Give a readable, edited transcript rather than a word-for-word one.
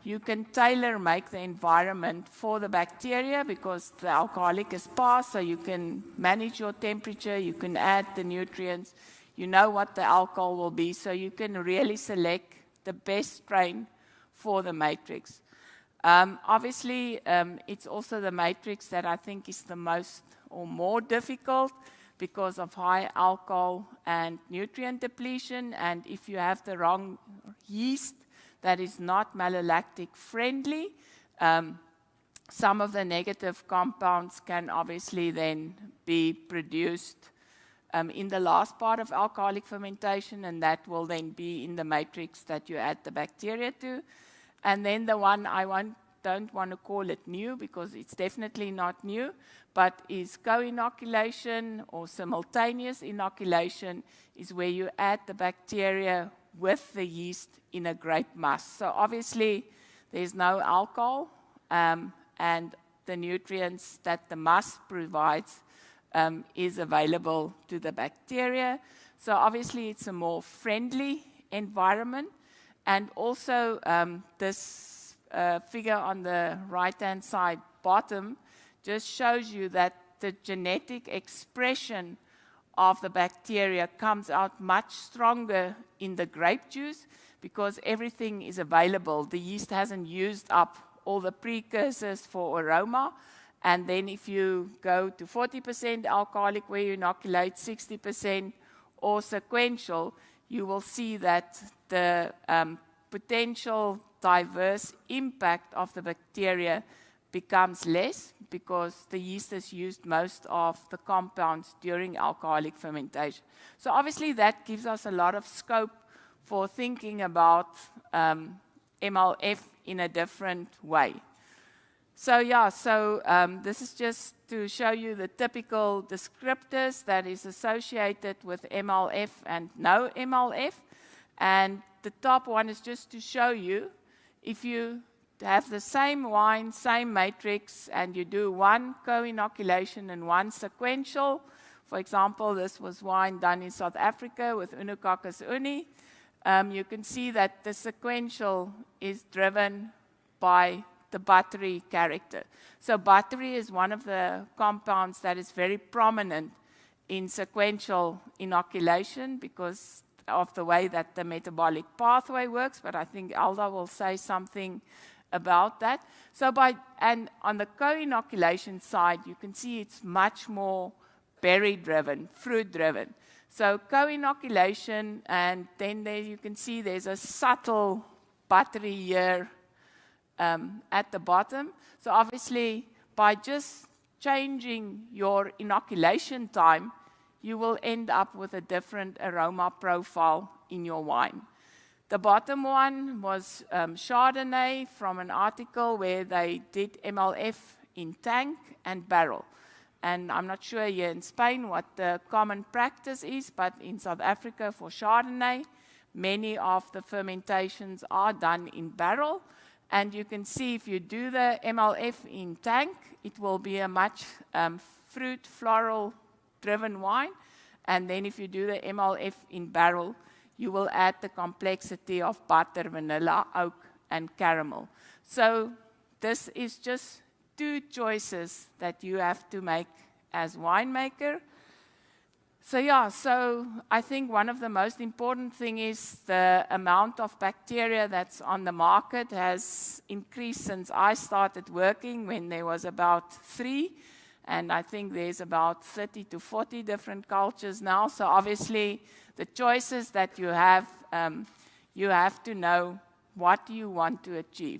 you can tailor-make the environment for the bacteria because the alcoholic is passed, so you can manage your temperature, you can add the nutrients, you know what the alcohol will be, so you can really select the best strain for the matrix. Obviously, it's also the matrix that I think is the most or more difficult because of high alcohol and nutrient depletion, and if you have the wrong yeast that is not malolactic friendly, some of the negative compounds can obviously then be produced in the last part of alcoholic fermentation, and that will then be in the matrix that you add the bacteria to. And then the one don't want to call it new because it's definitely not new, but is co-inoculation or simultaneous inoculation is where you add the bacteria with the yeast in a grape must. So obviously there's no alcohol and the nutrients that the must provides is available to the bacteria. So obviously it's a more friendly environment. And also this figure on the right-hand side bottom just shows you that the genetic expression of the bacteria comes out much stronger in the grape juice because everything is available. The yeast hasn't used up all the precursors for aroma. And then if you go to 40% alcoholic where you inoculate 60% or sequential, you will see that the potential diverse impact of the bacteria becomes less because the yeast has used most of the compounds during alcoholic fermentation. So obviously that gives us a lot of scope for thinking about MLF in a different way. So yeah, this is just to show you the typical descriptors that is associated with MLF and no MLF. And the top one is just to show you if you have the same wine, same matrix, and you do one co-inoculation and one sequential. For example, this was wine done in South Africa with Enococcus uni. You can see that the sequential is driven by the buttery character. So buttery is one of the compounds that is very prominent in sequential inoculation because of the way that the metabolic pathway works, but I think Alda will say something about that. And on the co-inoculation side, you can see it's much more berry-driven, fruit-driven. So co-inoculation, and then there you can see there's a subtle buttery here at the bottom. So obviously, by just changing your inoculation time, you will end up with a different aroma profile in your wine. The bottom one was Chardonnay from an article where they did MLF in tank and barrel. And I'm not sure here in Spain what the common practice is, but in South Africa for Chardonnay, many of the fermentations are done in barrel. And you can see if you do the MLF in tank, it will be a much fruit, floral-driven wine. And then if you do the MLF in barrel, you will add the complexity of butter, vanilla, oak, and caramel. So this is just two choices that you have to make as winemaker. So I think one of the most important thing is the amount of bacteria that's on the market has increased since I started working when there was about 3. And I think there's about 30 to 40 different cultures now. So obviously the choices that you have to know what you want to achieve.